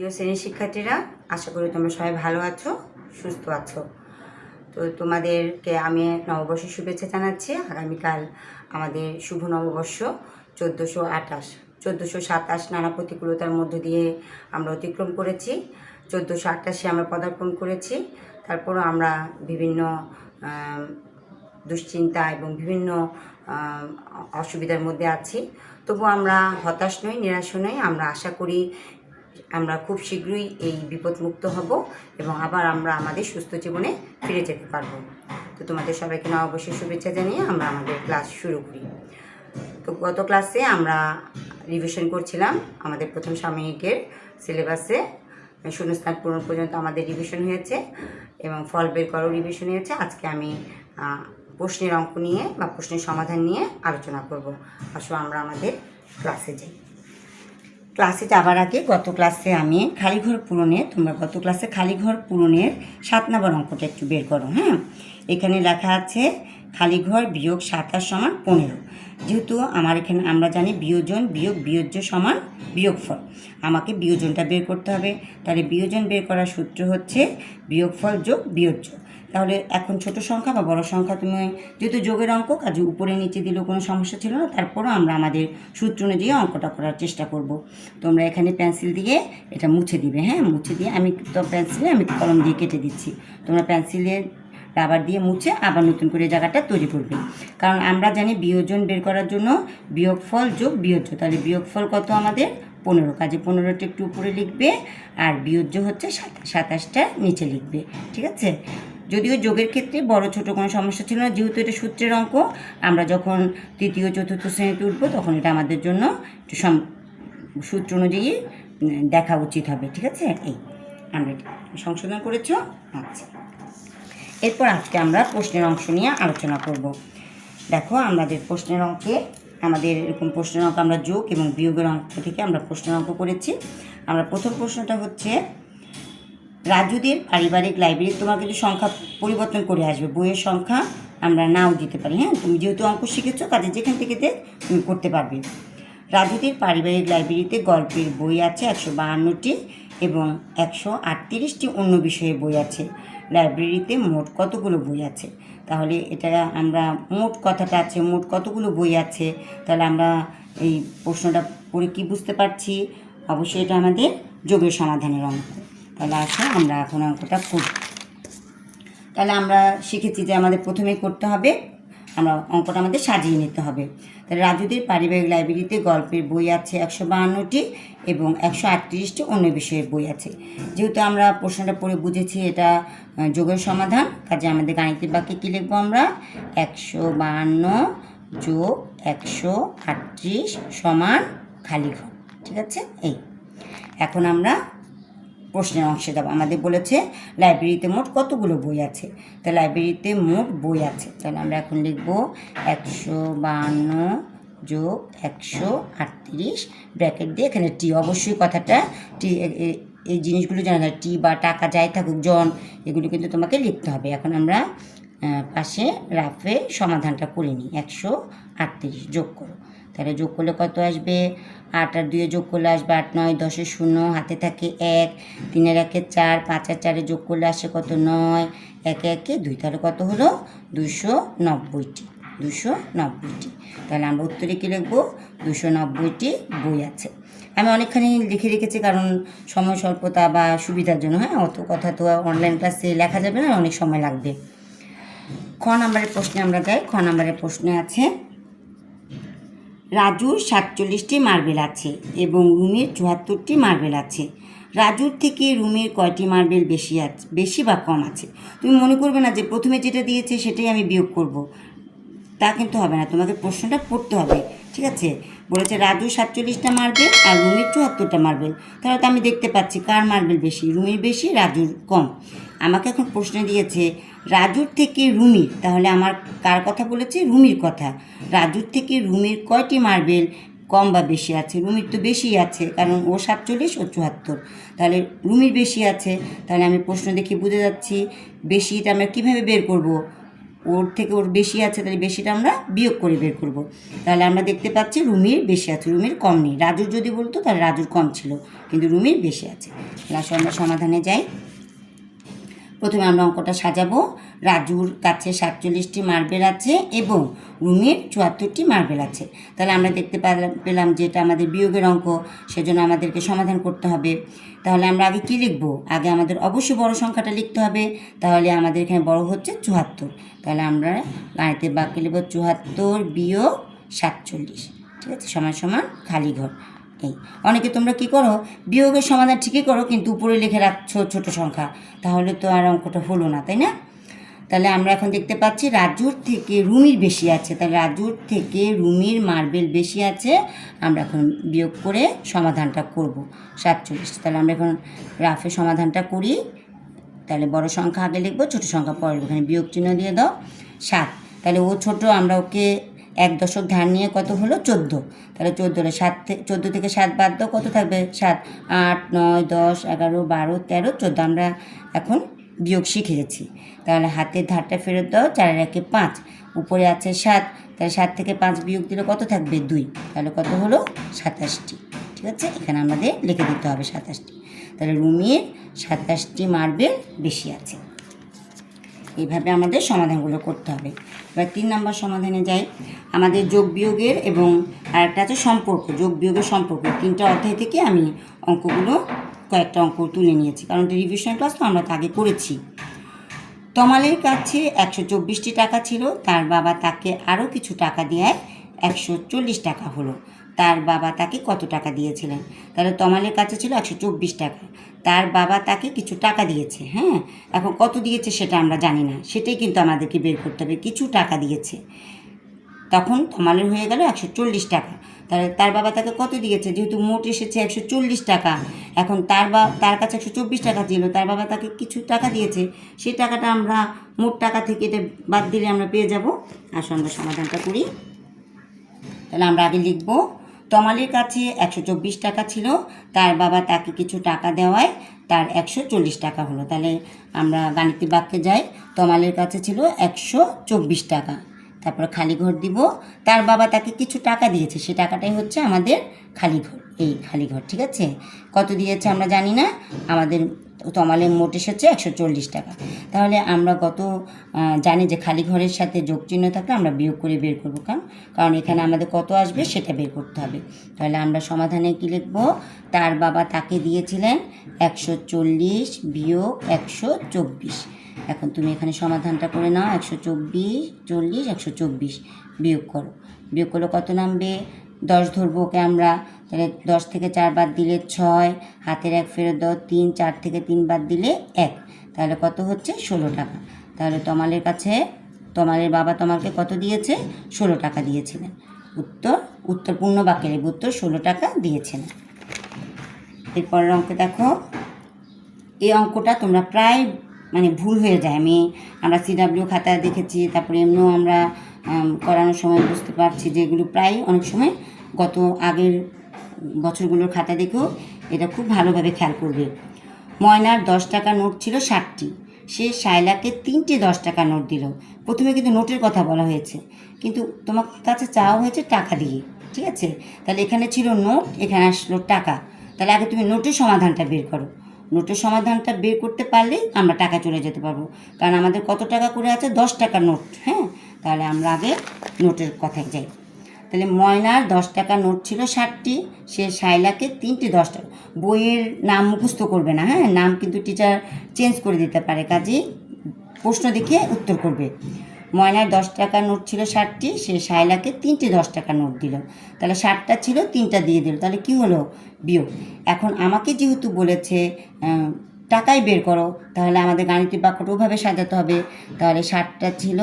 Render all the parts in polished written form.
প্রিয় শ্রেণীর শিক্ষার্থীরা, আশা করি তোমরা সবাই ভালো আছো, সুস্থ আছো। তো তোমাদেরকে আমি নববর্ষের শুভেচ্ছা জানাচ্ছি। আগামীকাল আমাদের শুভ নববর্ষ 1427 নানা প্রতিকূলতার মধ্য দিয়ে আমরা অতিক্রম করেছি। 1428 আমরা পদার্পণ করেছি। তারপরও আমরা বিভিন্ন দুশ্চিন্তা এবং বিভিন্ন অসুবিধার মধ্যে আছি। তবু আমরা হতাশ নই, নিরাশ নই। আমরা আশা করি আমরা খুব শীঘ্রই এই বিপদমুক্ত হব এবং আবার আমরা আমাদের সুস্থ জীবনে ফিরে যেতে পারব। তো তোমাদের সবাইকে নববর্ষের শুভেচ্ছা জানিয়ে আমরা আমাদের ক্লাস শুরু করি। তো গত ক্লাসে আমরা রিভিশন করছিলাম আমাদের প্রথম সাময়িকের সিলেবাসে। শূন্যস্থান পূরণ পর্যন্ত আমাদের রিভিশন হয়েছে এবং ফল বের করাও রিভিশন হয়েছে। আজকে আমি প্রশ্নের অঙ্ক নিয়ে বা প্রশ্নের সমাধান নিয়ে আলোচনা করব। আসো আমরা আমাদের ক্লাসে যাই। ক্লাসে যাবার আগে গত ক্লাসে আমি খালিঘর পূরণে, তোমরা গত ক্লাসে খালিঘর পূরণের 7 নম্বর অঙ্কটা একটু বের করো। এখানে লেখা আছে খালিঘর বিয়োগ 27 সমান 15। যেহেতু আমার এখানে আমরা জানি বিয়োজন বিয়োগ বিয়োজ্য সমান বিয়োগফল, আমাকে বিয়োজনটা বের করতে হবে। তাহলে বিয়োজন বের করার সূত্র হচ্ছে বিয়োগফল যোগ বিয়োজ্য। তাহলে এখন ছোট সংখ্যা বা বড় সংখ্যা তুমি যেহেতু যোগের অঙ্ক, কাজে উপরে নিচে দিলেও কোনো সমস্যা ছিল না। তারপরও আমরা আমাদের সূত্র অনুযায়ী অঙ্কটা করার চেষ্টা করব। তোমরা এখানে পেন্সিল দিয়ে এটা মুছে দিবে। মুছে দিয়ে আমি তো পেন্সিলে আমি কলম দিয়ে কেটে দিচ্ছি, তোমরা পেন্সিলের রাবার দিয়ে মুছে আবার নতুন করে জায়গাটা তৈরি করবে। কারণ আমরা জানি বিয়োজন বের করার জন্য বিয়োগফল যোগ বিয়োজ্য। তাহলে বিয়োগফল কত আমাদের 15, কাজে 15টা একটু উপরে লিখবে আর বিয়োজ্য হচ্ছে 27টা নিচে লিখবে। ঠিক আছে? যদিও যোগের ক্ষেত্রে বড় ছোট কোনো সমস্যা ছিল না, যেহেতু এটা সূত্রের অঙ্ক। আমরা যখন তৃতীয় চতুর্থ শ্রেণীতে উঠবো তখন এটা আমাদের জন্য একটু সূত্র অনুযায়ী দেখা উচিত হবে। ঠিক আছে? এই আমরা সংশোধন করেছ। আচ্ছা, এরপর আজকে আমরা প্রশ্নের অংশ নিয়ে আলোচনা করব। দেখো, আমাদের প্রশ্নের অঙ্কে আমাদের এরকম প্রশ্নের অঙ্ক আমরা যোগ এবং বিয়োগের অঙ্ক থেকে আমরা প্রশ্নের অঙ্ক করেছি। আমরা প্রথম প্রশ্নটা হচ্ছে রাজুদের পারিবারিক লাইব্রেরি। তোমার কিন্তু সংখ্যা পরিবর্তন করে আসবে, বইয়ের সংখ্যা আমরা নাও দিতে পারি। তুমি যেহেতু অঙ্ক শিখেছো, কাজে যেখান থেকে তুমি করতে পারবে। রাজুদের পারিবারিক লাইব্রেরিতে গল্পের বই আছে 152টি এবং 138টি অন্য বিষয়ে বই আছে। লাইব্রেরিতে মোট কতগুলো বই আছে? তাহলে এটা আমরা মোট কথাটা আছে, মোট কতগুলো বই আছে। তাহলে আমরা এই প্রশ্নটা পড়ে কি বুঝতে পারছি? অবশ্যই এটা আমাদের যোগের সমাধানের অঙ্ক। তাহলে আসো আমরা এখন অঙ্কটা করি। তাহলে আমরা শিখেছি যে আমাদের প্রথমে করতে হবে, আমরা অঙ্কটা আমাদের সাজিয়ে নিতে হবে। তাহলে রাজুদের পারিবারিক লাইব্রেরিতে গল্পের বই আছে 152টি এবং 138টি অন্য বিষয়ের বই আছে। যেহেতু আমরা প্রশ্নটা পড়ে বুঝেছি এটা যোগের সমাধান, কাজে আমাদের গাণিতিক বাক্যে কী লিখবো আমরা? 152 যোগ 138 সমান খালি ঘর। ঠিক আছে? এই এখন আমরা প্রশ্নের অংশে যাব। আমাদের বলেছে লাইব্রেরিতে মোট কতগুলো বই আছে। তো লাইব্রেরিতে মোট বই আছে, তাহলে আমরা এখন লিখব 152 যোগ 138 ব্র্যাকেট দিয়ে এখানে টি, অবশ্যই কথাটা টি, এই জিনিসগুলো জানা যায়, টি বা টাকা যাই থাকুক, জন, এগুলো কিন্তু তোমাকে লিখতে হবে। এখন আমরা পাশে রাফে সমাধানটা করে নিই। 138 যোগ করো, তাহলে যোগ করলে কত আসবে? 8 আর 2 যোগ করলে আসবে 8, 9, 10 0, হাতে থাকে 1, 3 এর 1 4, 5 আর 4 যোগ করলে আসে কত? 9, 1 1 2, তাহলে কত হলো? 290টি। 290টি। তাহলে আমরা উত্তরে কী লিখবো? 290টি বই আছে। আমি অনেকখানি লিখে রেখেছি কারণ সময় স্বল্পতা বা সুবিধার জন্য। অত কথা তো অনলাইন ক্লাসে লেখা যাবে না, অনেক সময় লাগবে। খ নম্বরের প্রশ্নে আমরা যাই। খ নম্বরের প্রশ্নে আছে রাজুর 47টি মার্বেল আছে এবং রুমির 74টি মার্বেল আছে। রাজুর থেকে রুমির কয়টি মার্বেল বেশি বা কম আছে? তুমি মনে করবে না যে প্রথমে যেটা দিয়েছে সেটাই আমি বিয়োগ করব, তা কিন্তু হবে না, তোমাকে প্রশ্নটা পড়তে হবে। ঠিক আছে? বলেছে রাজুর 47টা মার্বেল আর রুমির 74টা মার্বেল। তাহলে তো আমি দেখতে পাচ্ছি কার মার্বেল বেশি, রুমির বেশি, রাজুর কম। আমাকে এখন প্রশ্ন দিয়েছে রাজুর থেকে রুমির, তাহলে আমার কার কথা বলেছে? রুমির কথা। রাজুর থেকে রুমির কয়টি মার্বেল কম বা বেশি আছে? রুমির তো বেশি আছে, কারণ ও 47 ও 74, তাহলে রুমির বেশি আছে। তাহলে আমি প্রশ্ন দেখে বুঝে যাচ্ছি বেশিটা আমরা কীভাবে বের করব? ওর থেকে ওর বেশি আছে, তাহলে বেশিটা আমরা বিয়োগ করে বের করব। তাহলে আমরা দেখতে পাচ্ছি রুমির বেশি আছে, রুমির কম নেই। রাজুর যদি বলতো তাহলে রাজুর কম ছিল, কিন্তু রুমির বেশি আছে। তাহলে আসলে আমরা সমাধানে যাই। প্রথমে আমরা অঙ্কটা সাজাবো। রাজুর কাছে 47টি মার্বেল আছে এবং রুমির 74টি মার্বেল আছে। তাহলে আমরা দেখতে পেলাম যে এটা আমাদের বিয়োগের অঙ্ক, সেজন্য আমাদেরকে সমাধান করতে হবে। তাহলে আমরা আগে কী লিখব? আগে আমাদের অবশ্যই বড় সংখ্যাটা লিখতে হবে। তাহলে আমাদের এখানে বড় হচ্ছে 74। তাহলে আমরা গাণিতিক বাক্যে লিখব 74 বিয়োগ 47, ঠিক আছে, সমান সমান খালি ঘর। এই অনেকে তোমরা কি করো, বিয়োগের সমাধান ঠিকই করো কিন্তু উপরে লিখে রাখছো ছোট সংখ্যা, তাহলে তো আর অঙ্কটা হলো না, তাই না? তাহলে আমরা এখন দেখতে পাচ্ছি রাজুর থেকে রুমির বেশি আছে, তাহলে রাজুর থেকে রুমির মার্বেল বেশি আছে। আমরা এখন বিয়োগ করে সমাধানটা করব 47। তাহলে আমরা এখন রাফে সমাধানটা করি। তাহলে বড় সংখ্যা আগে লিখবো, ছোট সংখ্যা পরে, এখানে বিয়োগ চিহ্ন দিয়ে দাও 7। তাহলে ও ছোট, আমরা ওকে 1 দশক ধার নিয়ে কত হলো 14। তাহলে 14 14 থেকে 7 বাদ দাও, কত থাকবে? 7, 8, 9, 10, 11, 12, 13, 14। আমরা এখন বিয়োগ শিখে গেছি। তাহলে হাতের ধারটা ফেরত দাও, 4 এর 1 5, উপরে আছে 7। তাহলে 7 থেকে 5 বিয়োগ দিলে কত থাকবে? 2। তাহলে কত হলো? 27টি। ঠিক আছে, এখানে আমাদের লিখে দিতে হবে 27টি। তাহলে রুমির 27টি মার্বেল বেশি আছে। এইভাবে আমাদের সমাধানগুলো করতে হবে। এবার 3 নম্বর সমাধানে যাই। আমাদের যোগ বিয়োগের এবং আরেকটা আছে সম্পর্ক, যোগ বিয়োগের সম্পর্ক। 3টা অধ্যায় থেকে আমি অঙ্কগুলো কয়েকটা অঙ্ক তুলে নিয়েছি, কারণ রিভিশন ক্লাস তো আমরা আগে করেছি। তমালের কাছে 124টি টাকা ছিল, তার বাবা তাকে আরও কিছু টাকা দেয় 140 টাকা হলো। তার বাবা তাকে কত টাকা দিয়েছিলেন? তাহলে তমালের কাছে ছিল 124 টাকা, তার বাবা তাকে কিছু টাকা দিয়েছে। হ্যাঁ, এখন কত দিয়েছে সেটা আমরা জানি না, সেটাই কিন্তু আমাদেরকে বের করতে হবে। কিছু টাকা দিয়েছে, তখন তমালের হয়ে গেল 140 টাকা। তাহলে তার বাবা তাকে কত দিয়েছে? যেহেতু মোট এসেছে 140 টাকা, এখন তার কাছে 124 টাকা ছিল, তার বাবা তাকে কিছু টাকা দিয়েছে, সেই টাকাটা আমরা মোট টাকা থেকে এটা বাদ দিলে আমরা পেয়ে যাব। আসলে আমরা সমাধানটা করি। তাহলে আমরা আগে লিখব, তমালের কাছে 124 টাকা ছিল, তার বাবা তাকে কিছু টাকা দেওয়ায় তার 140 টাকা হলো। তাহলে আমরা গাণিতিক বাক্যে যাই। তমালের কাছে ছিল 124 টাকা, তারপরে খালি ঘর দিব। তার বাবা তাকে কিছু টাকা দিয়েছে, সেই টাকাটাই হচ্ছে আমাদের খালি ঘর, এই খালি ঘর। ঠিক আছে, কত দিয়েছে আমরা জানি না, আমাদের তমালের মোট এসেছে 140 টাকা। তাহলে আমরা জানি যে খালি ঘরের সাথে যোগ চিহ্ন থাকলে আমরা বিয়োগ করে বের করবো, কারণ এখানে আমাদের কত আসবে সেটা বের করতে হবে। তাহলে আমরা সমাধানে কী লিখব? তার বাবা তাকে দিয়েছিলেন 140 বিয়োগ 124। এখন তুমি এখানে সমাধানটা করে নাও। 124, 40, 124 বিয়োগ করো। বিয়োগ করলে কত নামবে? 10 ধরবো ওকে আমরা। তাহলে 10 থেকে 4 বাদ দিলে 6, হাতের 1 ফেরত দাও 3, 4 থেকে 3 বাদ দিলে 1। তাহলে কত হচ্ছে? 16 টাকা। তাহলে তমালের বাবা তমালকে কত দিয়েছে? 16 টাকা দিয়েছিলেন। উত্তর পূর্ণ বাক্যের উত্তর 16 টাকা দিয়েছেন। এরপরের অঙ্কে দেখো, এই অঙ্কটা তোমরা প্রায় ভুল হয়ে যায়। আমরা CW খাতায় দেখেছি, তারপরে এমনিও আমরা করানোর সময় বুঝতে পারছি যে এগুলো প্রায় অনেক সময় আগের বছরগুলোর খাতা দেখেও এটা খুব ভালোভাবে খেয়াল করবে। ময়নার 10 টাকা নোট ছিল 60টি, সে শায়লাকে 3টি 10 টাকা নোট দিল। প্রথমে কিন্তু নোটের কথা বলা হয়েছে, কিন্তু তোমার কাছে চাওয়া হয়েছে টাকা দিয়ে। ঠিক আছে, তাহলে এখানে ছিল নোট, এখানে আসলো টাকা। তাহলে আগে তুমি নোটের সমাধানটা বের করো। নোটের সমাধানটা বের করতে পারলেই আমরা টাকা চলে যেতে পারবো, কারণ আমাদের কত টাকা করে আছে? 10 টাকার নোট। হ্যাঁ, তাহলে আমরা আগে নোটের কথায় যাই। তাহলে ময়নার 10 টাকা নোট ছিল 60টি, সে শায়লাকে 3টি 10 টাকা। বইয়ের নাম মুখস্থ করবে না, হ্যাঁ, নাম কিন্তু টিচার চেঞ্জ করে দিতে পারে, কাজেই প্রশ্ন দেখিয়ে উত্তর করবে। ময়নার 10 টাকা নোট ছিল 60টি, সে শায়লাকে 3টি 10 টাকা নোট দিল। তাহলে 60টা ছিল, 3টা দিয়ে দিল, তাহলে কি হলো? বিয়োগ। এখন আমাকে যেহেতু বলেছে টাকাই বের করো, তাহলে আমাদের গাণিতিক বাক্যটা ওভাবে সাজাতে হবে। তাহলে 60টা ছিল,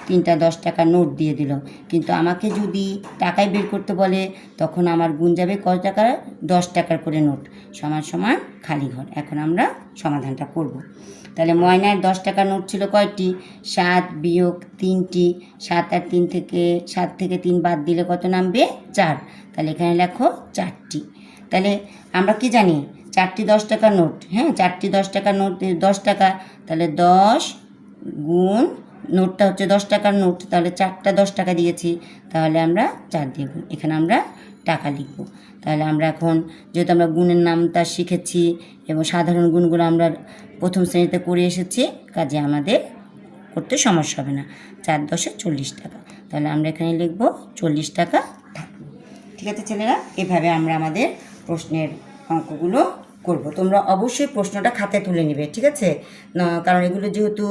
3টা 10 টাকা নোট দিয়ে দিল। কিন্তু আমাকে যদি টাকাই বের করতে বলে, তখন আমার গুণ যাবে কত টাকা? 10 টাকার করে নোট, সমান সমান খালি ঘর। এখন আমরা সমাধানটা করব। তাহলে ময়নার 10 টাকা নোট ছিল কয়টি? 7 বিয়োগ 3টি। 7 থেকে 3 বাদ দিলে কত নামবে? 4। তাহলে এখানে লেখো 4টি। তাহলে আমরা কি জানি? 4টি 10 টাকা নোট। হ্যাঁ, 4টি 10 টাকা নোট 10 টাকা, তাহলে 10 গুণ নোটটা হচ্ছে 10 টাকার নোট, তাহলে 4টা 10 টাকা দিয়েছি, তাহলে আমরা 4 দিয়ে গুণ, এখানে আমরা টাকা লিখব। তাহলে আমরা এখন যেহেতু আমরা গুণের নামটা শিখেছি এবং সাধারণ গুণগুলো আমরা প্রথম শ্রেণীতে করে এসেছি, কাজে আমাদের করতে সমস্যা হবে না। 4 10 40 টাকা, তাহলে আমরা এখানে লিখব 40 টাকা থাকলো। ঠিক আছে ছেলেরা, এভাবে আমরা আমাদের প্রশ্নের অঙ্কগুলো করব। তোমরা অবশ্যই প্রশ্নটা খাতায় তুলে নেবে, ঠিক আছে? কারণ এগুলো যেহেতু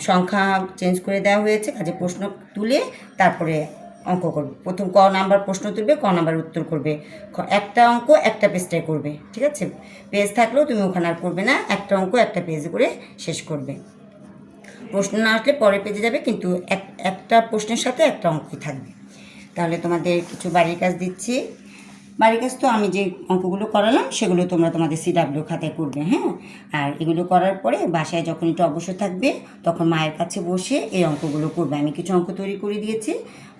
সংখ্যা চেঞ্জ করে দেওয়া হয়েছে, কাজে প্রশ্ন তুলে তারপরে অঙ্ক করবে। প্রথম ক নাম্বার প্রশ্ন তুলবে, ক নাম্বার উত্তর করবে। একটা অঙ্ক একটা পেজটায় করবে, ঠিক আছে? পেজ থাকলেও তুমি ওখানে আর করবে না, একটা অঙ্ক একটা পেজ করে শেষ করবে। প্রশ্ন না আসলে পরের পেজে যাবে, কিন্তু একটা প্রশ্নের সাথে একটা অঙ্কই থাকবে। তাহলে তোমাদের কিছু বাড়ির কাজ দিচ্ছি। বাড়ির কাজ তো আমি যে অঙ্কগুলো করালাম সেগুলো তোমরা তোমাদের CW খাতায় করবে, হ্যাঁ? আর এগুলো করার পরে বাসায় যখন একটু অবসর থাকবে তখন মায়ের কাছে বসে এই অঙ্কগুলো করবে। আমি কিছু অঙ্ক তৈরি করে দিয়েছি,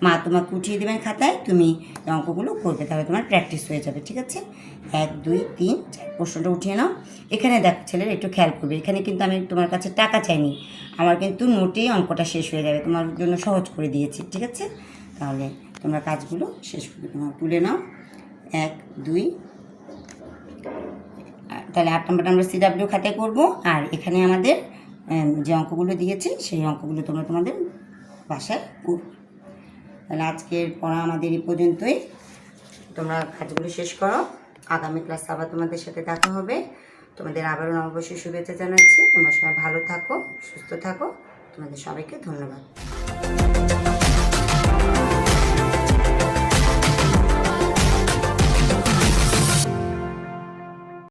মা তোমাকে উঠিয়ে দেবেন খাতায়, তুমি এই অঙ্কগুলো করবে, তাহলে তোমার প্র্যাকটিস হয়ে যাবে, ঠিক আছে? 1 2 3 4 প্রশ্নটা উঠিয়ে নাও। এখানে দেখো ছেলেরা, একটু খেয়াল করবে, এখানে কিন্তু আমি তোমার কাছে টাকা চাইনি, আমার কিন্তু নোটেই অঙ্কটা শেষ হয়ে যাবে, তোমার জন্য সহজ করে দিয়েছি, ঠিক আছে? তাহলে তোমরা কাজগুলো শেষ করে তোমার তুলে নাও। 1 2, তাহলে 8 নম্বরটা আমরা CW খাতায় করব। আর এখানে আমাদের যে অঙ্কগুলো দিয়েছি সেই অঙ্কগুলো তোমরা তোমাদের বাসায় করবে। তাহলে আজকের পড়া আমাদের এই পর্যন্তই, তোমরা কাজগুলো শেষ করো। আগামী ক্লাসে আবার তোমাদের সাথে দেখা হবে। তোমাদের আবারও নববর্ষের শুভেচ্ছা জানাচ্ছি। তোমরা সবাই ভালো থাকো, সুস্থ থাকো। তোমাদের সবাইকে ধন্যবাদ।